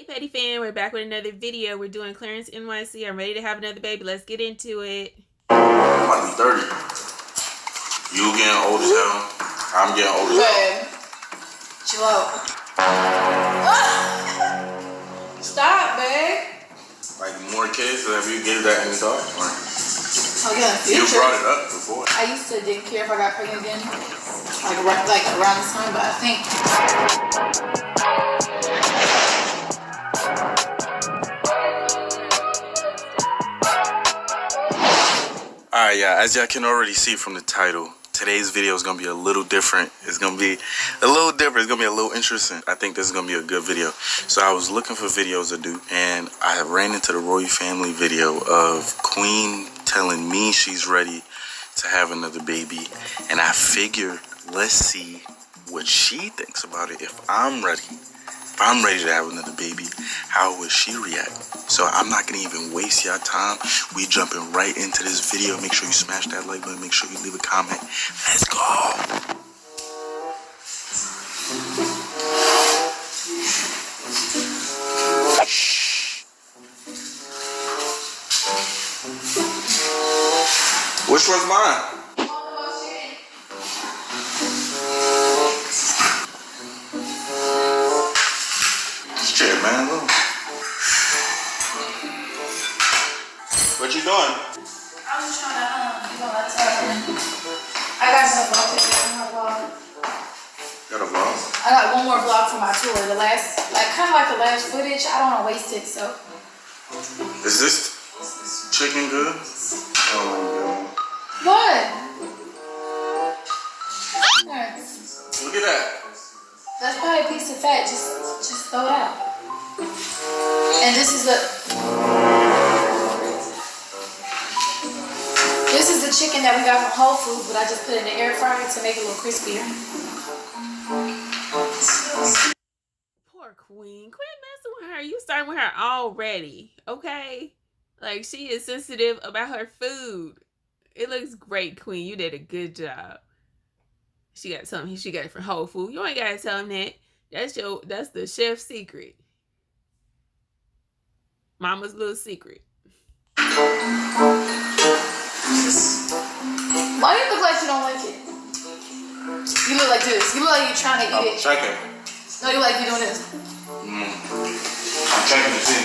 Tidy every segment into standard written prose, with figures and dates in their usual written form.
Hey Petty fan, we're back with another video. We're doing Clarence NYC. I'm ready to have another baby. Let's get into it. I'm about to be 30. You getting old as hell. I'm getting old as hell. Chill out. Stop, babe. Like more kids, have you given that any thought? Oh yeah, future. You brought it up before. I used to didn't care if I got pregnant again, like around this time, but I think. Alright, yeah, as y'all can already see from the title, today's video is going to be a little different. It's going to be a little different. It's going to be a little interesting. I think this is going to be a good video. So I was looking for videos to do, and I ran into the Royal Family video of Queen telling me she's ready to have another baby. And I figured, let's see what she thinks about it. If I'm ready to have another baby, how would she react? So I'm not gonna even waste your time. We jumping right into this video. Make sure you smash that like button. Make sure you leave a comment. Let's go. Which one's mine? Shit, man. Look. What you doing? I was trying to, I got some vlog to do on my vlog. Got a vlog? I got one more vlog for my tour. The last, kind of like the last footage. I don't want to waste it, so. Is this chicken good? Oh my god. What? There. Look at that. That's probably a piece of fat. Just throw it out. And this is the chicken that we got from Whole Foods, but I just put it in the air fryer to make it a little crispier. Poor Queen. Quit messing with her. You starting with her already, okay? Like, she is sensitive about her food. It looks great, Queen. You did a good job. She got something. She got it from Whole Foods. You ain't gotta tell him that. That's the chef's secret. Mama's little secret. Why do you look like you don't like it? You look like this. You look like you're trying to eat it. I'm checking. No, you like you doing this. I'm checking to see.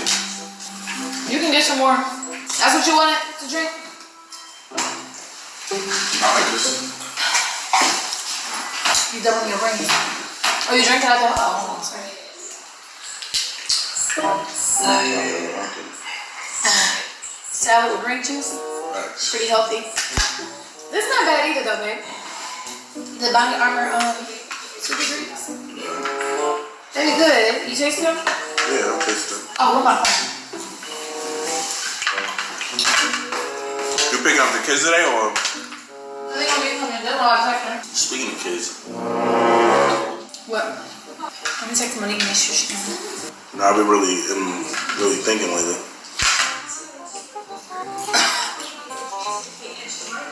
You can get some more. That's what you wanted to drink? I like this. You doubling your ring. Oh, you drinking out there? Oh, sorry. Salad with green juice. Nice. Pretty healthy. This is not bad either though, babe. The Body Armor super drinks. They be good. You taste them? Yeah, I'll taste them. Oh, what about that? You picking up the kids today or? I think I'm getting coming. That's all I texted her. Speaking of kids. What? Let me text Monique and make sure she can. No, I've been really thinking lately.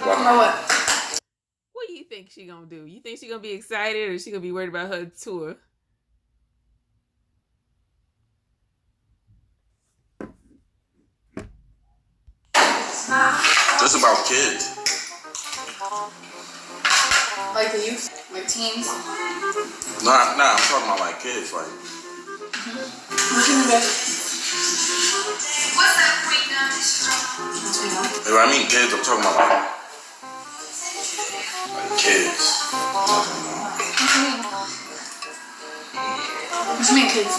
What? What do you think she gonna do? You think she gonna be excited or she gonna be worried about her tour? Just about kids. Like the youth? Like teens? Nah, I'm talking about like kids, like. What you mean, babe? What's that queendom? If I mean kids, I'm talking about like kids. What you mean, kids?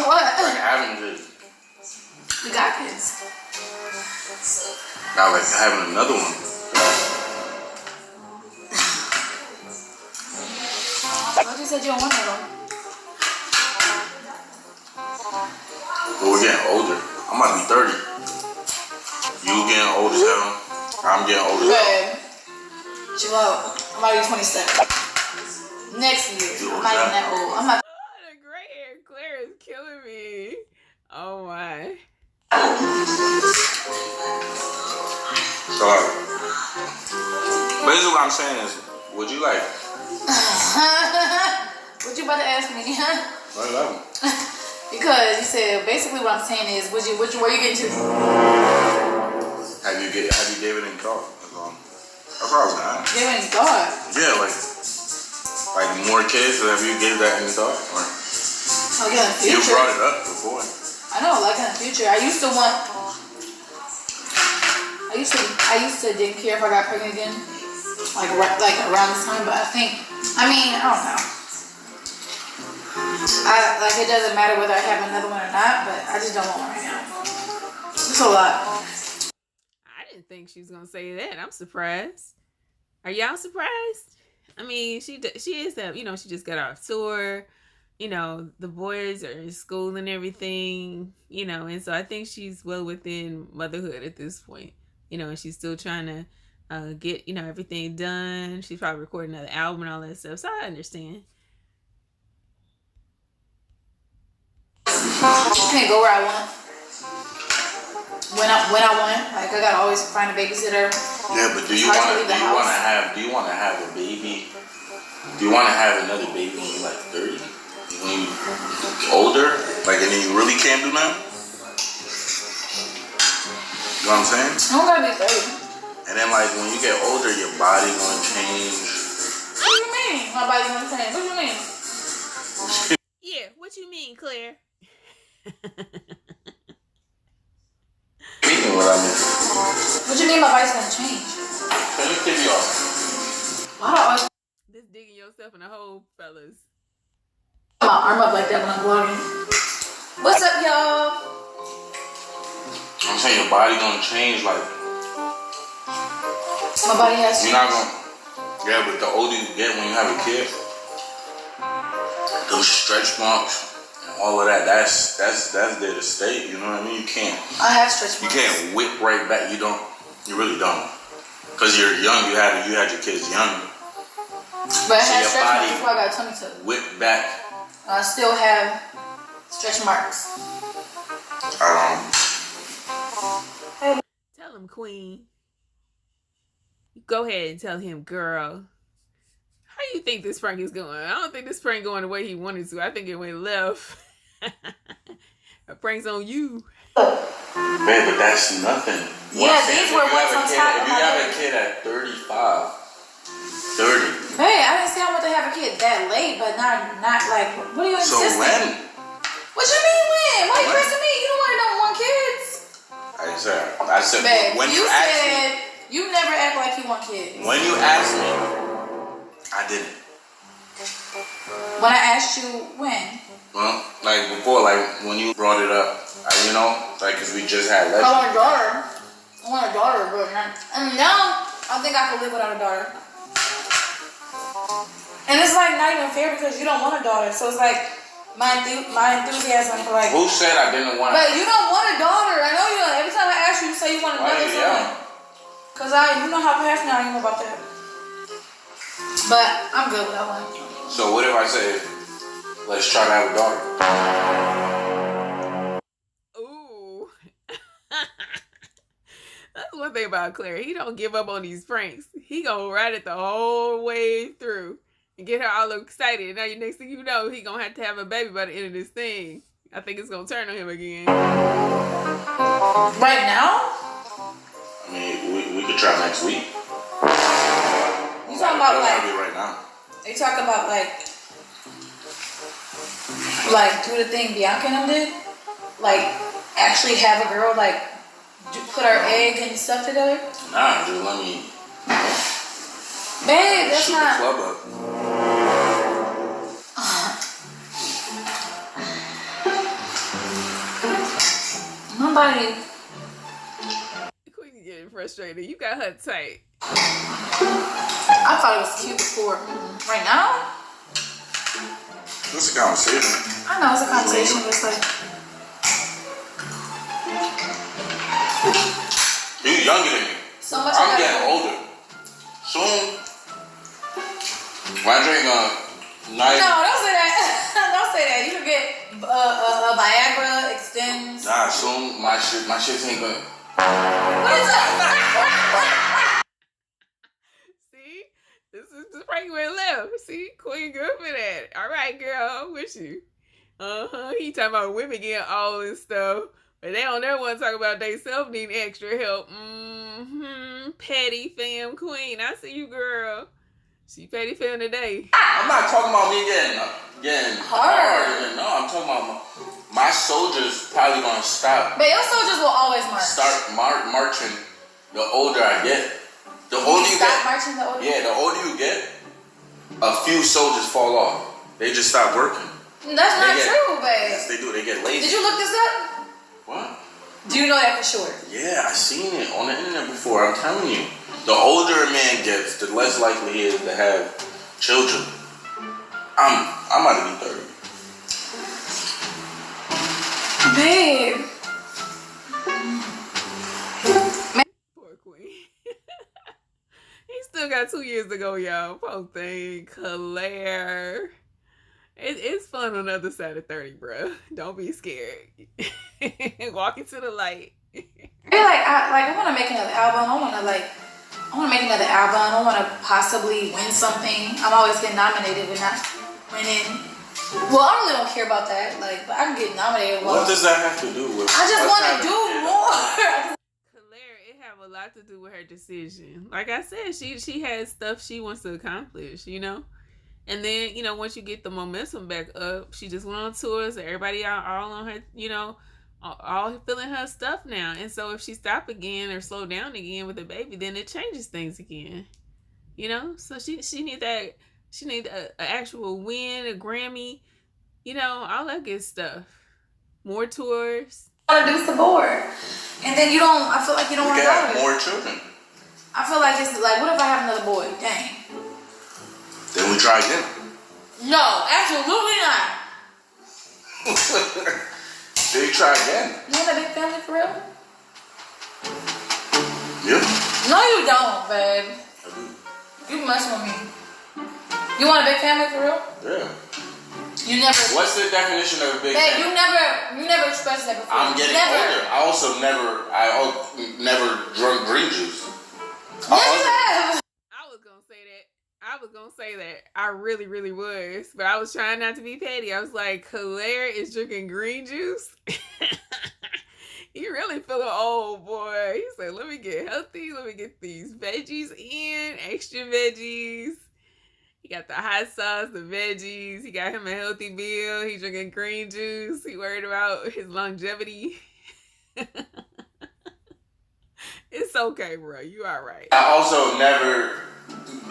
What? Like having kids. We got kids. Not like having another one. I just said you don't want that one. But we're getting older. I'm about to be 30. You getting old as hell. I'm getting old as hell. Babe, chill out. I'm about to be 27. Next year. I'm not even that old. I'm not. Oh, the gray hair. Clare is killing me. Oh my. So, basically what I'm saying is, would you like about to ask me? I love him. Because you said basically what I'm saying is, where you getting to? Have you gave it any thought? That's all I was gonna ask. Gave it any thought? Yeah, like more kids. Have you gave that any thought? Or in the future. You brought it up before. I know, like in the future. I used to didn't care if I got pregnant again, like around this time. But I don't know. It doesn't matter whether I have another one or not, but I just don't want one right now. It's a lot. I didn't think she was gonna say that. I'm surprised. Are y'all surprised? I mean, she is that, she just got off tour. The boys are in school and everything, and so I think she's well within motherhood at this point, and she's still trying to get, everything done. She's probably recording another album and all that stuff, so I understand. I can't go where I want. When I want. Like, I gotta always find a babysitter. Yeah, but do you want to have a baby? Do you want to have another baby when you're like 30? When you older? Like, and then you really can't do nothing? You know what I'm saying? I don't gotta be 30. And then, like, when you get older, your body gonna change. What do you mean? My body's gonna change. What do you mean? Yeah, what you mean, Claire? What I mean? What do you mean my body's gonna change? Can you keep me off? Why do I always This digging yourself in a hole, fellas. my arm up like that when I'm vlogging? What's up, y'all? I'm saying your body gonna change, like. My body has You're not gonna. Yeah, but the older you get when you have a kid, those stretch marks and all of that, that's there to stay. You know what I mean? You can't. I have stretch marks. You can't whip right back. You really don't. Cause you're young. You had your kids young. But I So had your stretch body marks before I got a tummy tuck. whip back. I still have stretch marks. Tell him, Queen. Go ahead and tell him, girl. How you think this prank is going? I don't think this prank going the way he wanted to. I think it went left. A prank's on you. Man, but that's nothing. Yeah, these were what's on top of If you my have head. a kid at 35, 30. Hey, I didn't say I want to have a kid that late, but not like, what are you So insisting? when? What you mean when? Why you pressing me? You don't want to know one kids. I said Babe, when you asked me. said you never act like you want kids. When you asked me, I didn't. When I asked you when? Well, like before, like when you brought it up, like because we just had I lessons. want a daughter. I want a daughter, but now I think I could live without a daughter. And it's like not even fair because you don't want a daughter. So it's like my enthusiasm for like. Who said I didn't want? But you don't want a daughter. I know you don't. Every time I ask you, you say you want another son. Cause you know how passionate I am about that. But I'm good without one. So what if I say, let's try to have a daughter? Ooh. That's one thing about Claire. He don't give up on these pranks. He gonna ride it the whole way through and get her all excited. Now, next thing you know, he gonna have to have a baby by the end of this thing. I think it's gonna turn on him again. Right now? I mean, we could try next week. You talking about like? Right now. You talking about like do the thing Bianca and them did? Like actually have a girl like put her egg and stuff together? Nah, just let me. Babe, that's shoot not. the club up. Nobody. Queen getting frustrated. You got her tight. I thought it was cute before. Right now? This is a conversation. I know it's a conversation, but it's like. You're younger than me. So much. I'm getting older. Soon, when I drink Naija. No, don't say that. Don't say that. You can get Viagra, extends. Nah, soon my shit ain't good. What is that? See? This is the pregnant with left. See, Queen good for that. All right, girl, I'm with you. He talking about women getting old and stuff, but they don't ever want to talk about they self needing extra help. Petty fam queen. I see you, girl. She petty fam today. I'm not talking about me getting hard. No, I'm talking about my soldiers probably gonna stop. But your soldiers will always march. Start marching the older I get. The older you get. Marching the older. Yeah, the older you get, a few soldiers fall off. They just stop working. That's not true, babe. Yes, they do. They get lazy. Did you look this up? What? Do you know that for sure? Yeah, I seen it on the internet before. I'm telling you. The older a man gets, the less likely he is to have children. I'm about to be 30. Babe. Poor Queen. He still got 2 years to go, y'all. Poor thing, Clare. It's fun on the other side of 30, bro. Don't be scared. Walk into the light. I want to make another album. I want to make another album. I want to possibly win something. I'm always getting nominated but not winning. Well, I really don't care about that. Like, but I can get nominated. What does that have to do with? I just want to do more. Clare, it have a lot to do with her decision. Like I said, she has stuff she wants to accomplish, you know? And then, you know, once you get the momentum back up, she just went on tours. Everybody all on her, you know, all feeling her stuff now. And so if she stop again or slow down again with the baby, then it changes things again. You know? So she need that. She need an actual win, a Grammy, you know, all that good stuff. More tours. I want to do some more. And then I feel like you don't want to go have more children. I feel like it's like, what if I have another boy? Dang. Then we try again. No, absolutely not. Then you try again. You want a big family for real? Yeah. No, you don't, babe. I do. You messing with me. You want a big family for real? Yeah. You never. What's the definition of a big family? You never expressed that before. I'm getting older. I also never drunk green juice. Yes, you have. I was gonna say that. I really, really was. But I was trying not to be petty. I was like, Clare is drinking green juice. You really feeling old, boy. He said, let me get healthy. Let me get these veggies in. Extra veggies. He got the hot sauce, the veggies. He got him a healthy meal. He drinking green juice. He worried about his longevity. It's okay, bro. You all right. I also never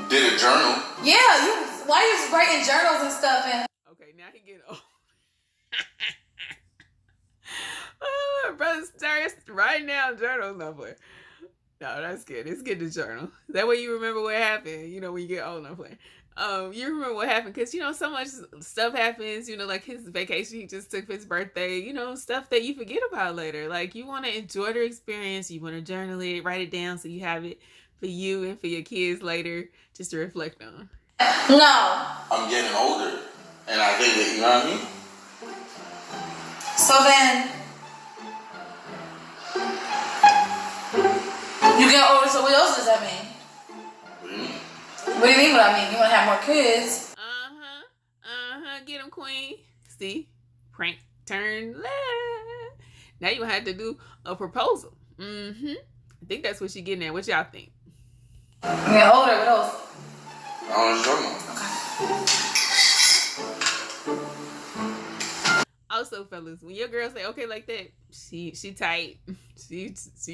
did a journal. Yeah, why you writing journals and stuff? And okay, now he getting old. Oh, brother starts writing down journals. No, boy. No, that's good. It's good to journal. That way you remember what happened, you know, when you get old. No, playing. You remember what happened because, you know, so much stuff happens, you know, like his vacation he just took for his birthday, you know, stuff that you forget about later. Like, you want to enjoy the experience. You want to journal it, write it down so you have it for you and for your kids later just to reflect on. No. I'm getting older. And I think that, you know what I mean? So then, you get older, so what else does that mean? What do you mean? What do you mean what I mean? You want to have more kids? Get him, queen. See? Prank turn left. Now you have to do a proposal. I think that's what she's getting at. What y'all think? You get older, what else? I don't know. Okay. Also, fellas, when your girl say okay like that, she tight. She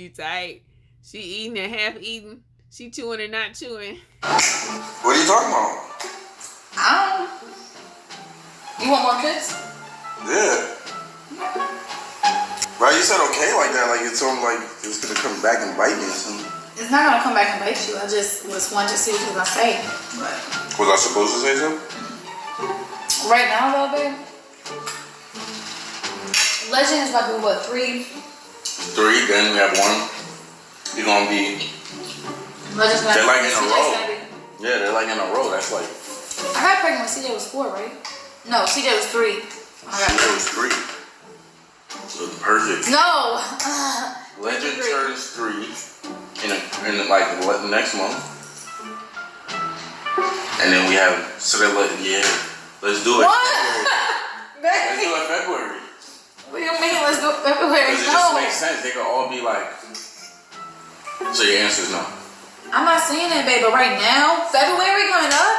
tight. She eating and half eating. She chewing and not chewing. What are you talking about? You want more kids? Yeah. Right, you said okay like that, like it sounded like it was gonna come back and bite me or something. It's not gonna come back and bite you. I just was wanting to see what you were gonna say. But was I supposed to say something? Right now, though, babe. Legend is about to be what, 3? 3, then we have 1. You're gonna be. Legend's gonna they're like in a row. Yeah, they're like in a row. That's like. I got pregnant when CJ was 4, right? No, CJ was 3. CJ was 3. So perfect. No. Legend turns 3 in like the next month. And then we have Cinderella. Yeah, let's do it. What? Let's do it February. What do you mean? Let's do it February? Because it just makes sense. They could all be like. So your answer is no. I'm not saying that, babe. But right now, February coming up.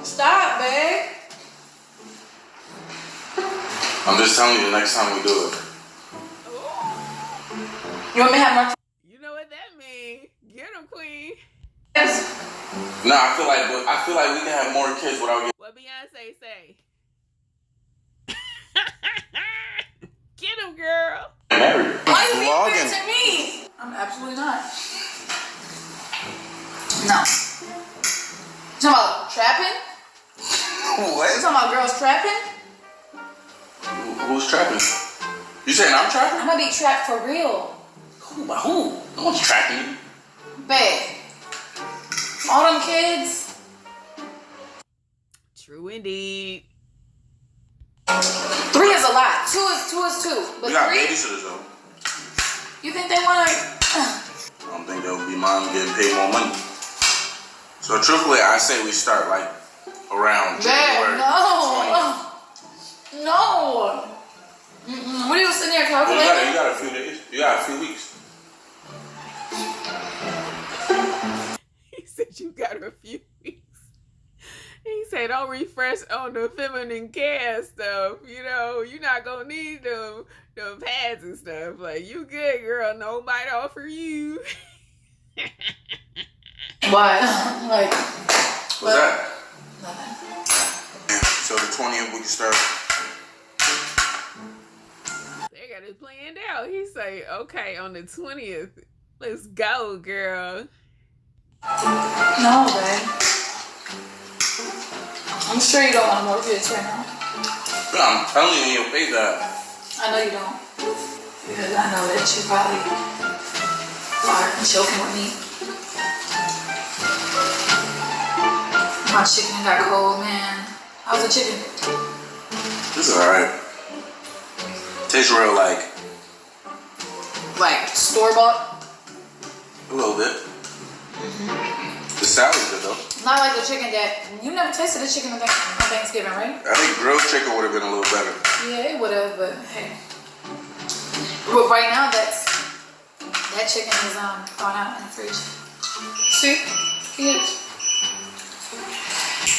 Stop, babe. I'm just telling you the next time we do it. You want me to have more? You know what that means? Get him, queen. Yes. No, I feel like we can have more kids without getting. What Beyonce say? Get him, girl. Married. Why you being Vlogging. to me? I'm absolutely not. No. You talking about trapping? What? You talking about girls trapping? Who's trapping? You saying I'm trapping? I'm gonna be trapped for real. Who? No one's trapping you. Babe. All them kids. True indeed. 3 is a lot. 2 is 2. But We got 3? babysitters though. You think they wanna? I don't think they'll be mom getting paid more money. So truthfully, I say we start like around January. No. 20th. No. What are you sitting there calculating? You got a few days. You got a few weeks. He said you got a few weeks. He said don't refresh on the feminine care stuff. You know, you're not gonna need them pads and stuff. Like, you good, girl. Nobody offer you. Why? Like, What's that? Nothing. So the 20th we can start. They got it planned out. He say, okay, on the 20th, let's go, girl. No, babe. I'm sure you don't want more kids right now. No, I'm telling you in your face that. I know you don't. Because I know that you probably are joking with me. My chicken got cold, man. How's the chicken? This is alright. Tastes real like store-bought? a little bit. The salad's good though. Not like the chicken that... You never tasted the chicken on Thanksgiving, right? I think grilled chicken would have been a little better. Yeah, it would have, but hey. But right now, that chicken is thawed out in the fridge. See? Yes.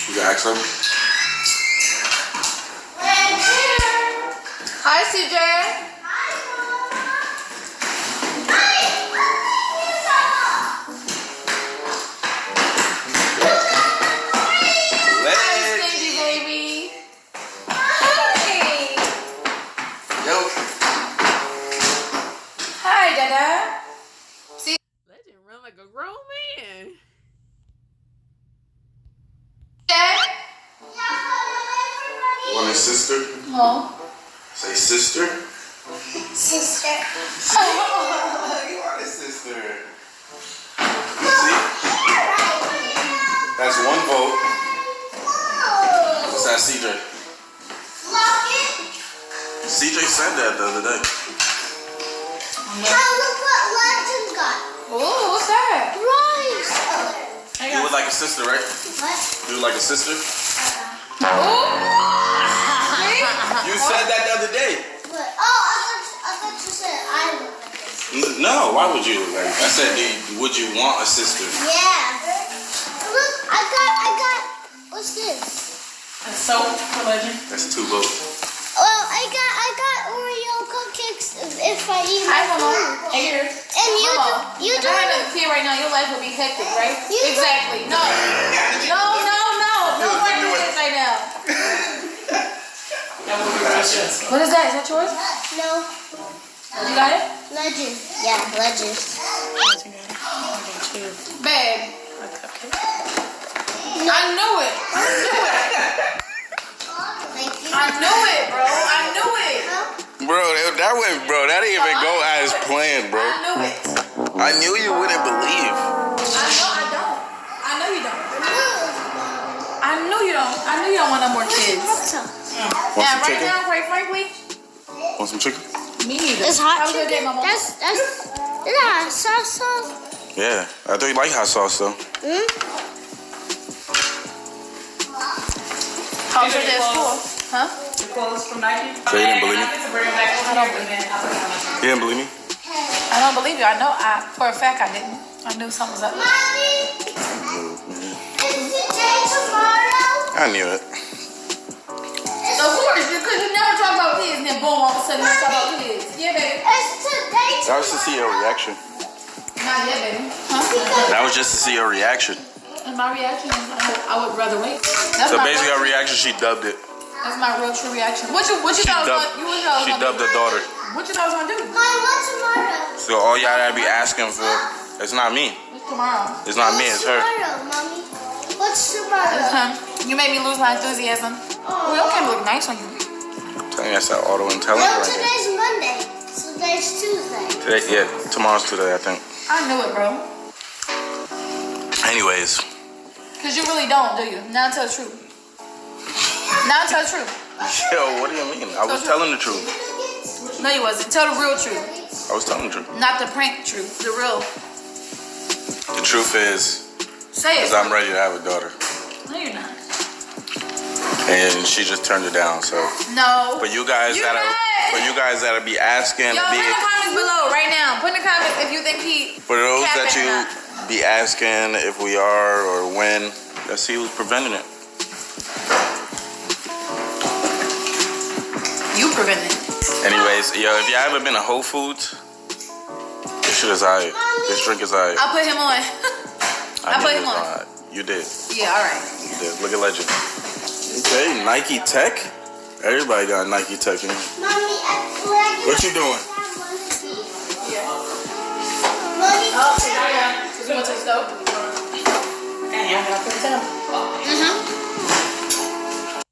You got ask something? Hi, CJ. Like a grown man. You want a sister? No. Say sister. Sister. You are a sister. See? That's one vote. What's that, CJ? CJ said that the other day. Oh, what's that? Rice. You look like a sister, right? What? You look like a sister? Oh. You said that the other day. What? Oh, I thought you said I look like this. No, why would you? Like I said, would you want a sister? Yeah. Look, I got. What's this? A soap religion. That's 2 votes. Well, I got Oreo cupcakes if I eat my food. Here. And you If I had a kid right now, your life would be hectic, right? Exactly. No. No. No more kids right now. What is that? Is that yours? No. You got it? Legend. Yeah, legend. Babe. I knew it. I knew it, bro. I knew it. Bro, that didn't even go as planned, bro. I knew it. I knew you wouldn't believe. I know you don't. I know you don't. I know you don't want no more kids. Want Yeah, some right chicken? now, quite frankly, Want some chicken? me neither. It's hot Have a good day, chicken. Mama. That's yeah, sauce. Yeah, I thought you like hot sauce though. How much is it for? Huh? The clothes from Nike. So you didn't believe me? I don't believe it. You didn't believe me? I don't believe you. I know. For a fact, I didn't. I knew something was up. Mommy, is today tomorrow? I knew it. Of course, because you never talk about kids, and then boom, all of a sudden you talk about kids. Yeah, baby. It's today That was to see your reaction. Not yet, baby. Huh? That was just to see your reaction. And my reaction is I would rather wait. That's So my basically, real, her reaction, she dubbed it. that's my real true reaction. What you thought was She dubbed her daughter. What you thought was gonna do? Mommy, what's tomorrow? So all y'all gotta be asking for, it's not me. It's tomorrow. It's not me, it's her. Tomorrow, Mommy. What's tomorrow? You made me lose my enthusiasm. Oh, your camera look nice on you. I'm telling you, that's that auto No, intelligence right today's Monday. Today's Tuesday. there. Today, yeah, tomorrow's today, I think. I knew it, bro. Anyways, Cause you really don't, do you? Now tell the truth. Now tell the truth. yo, what do you mean? I was telling the truth. No, you wasn't. Tell the real truth, I was telling the truth. not the prank truth. The real. The truth is, Say it. I'm ready to have a daughter. No, you're not. And she just turned it down, so. No. For you guys You that'll be asking, Yo, put in the comments below right now. Put in the comments if you think he. for those that capping or you not. be asking if we are or when, let's see who's preventing it. You prevented it. Anyways, yo, if you haven't been to Whole Foods, this shit is alright. This drink is alright. I'll put him on. I put him on. You did. Yeah, all right. You did. Look at Legend. Okay, Nike Tech. Everybody got Nike Tech in here. Mommy, What you doing? Mommy, You want to take stove? Damn, I gotta put it down.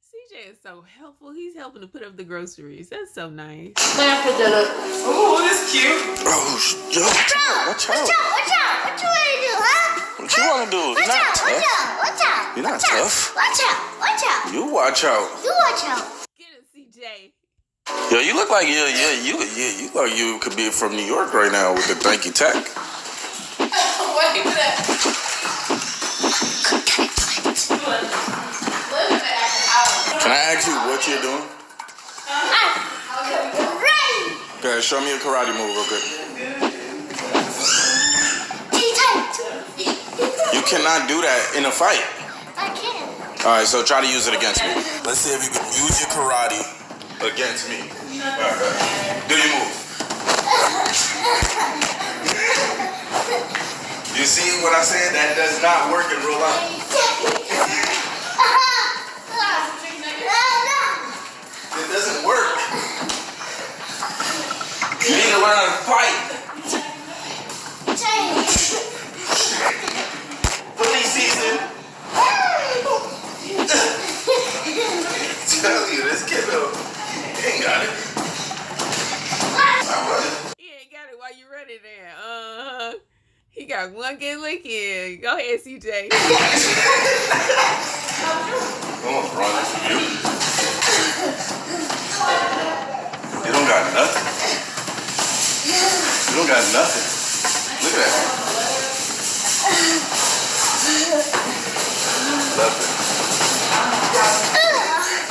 CJ is so helpful. He's helping to put up the groceries. That's so nice. Let me put that up. Oh, this cute. Oh, yo, watch out. watch out. What you want to do, huh? What you want to do? You're not tough. Watch out. You're not tough. Watch out. You watch out. You watch out. Get him, CJ. Yo, you look like you look like you could be from New York right now with the Nike Tech. Wait for that. Can I ask you what you're doing? Ready. Okay, show me a karate move real quick. You cannot do that in a fight. I can. All right, so try to use it against me. Let's see if you can use your karate against me. All right. Do your move. You see what I said? That does not work in real life. It doesn't work. You need to learn how to fight. Police season. Tell you, this kid though, he ain't got it. I'm running. He ain't got it while you running there. He got one good look in. Go ahead, CJ. Almost running for you. You don't got nothing. You don't got nothing. Look at that. Nothing.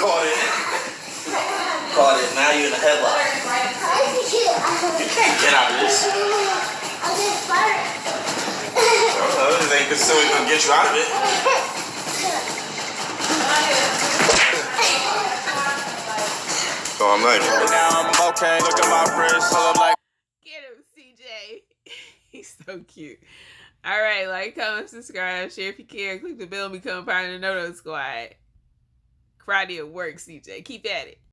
Caught it. Caught it. Now you're in a headlock. You can't get out of this. They can still gonna get you out of it. So I'm like, Now I'm okay, look at my wrist, so I'm like. Get him, CJ. He's so cute. All right, like, comment, subscribe, share if you can. Click the bell and become part of the No-No Squad. Karate at work, CJ. Keep at it.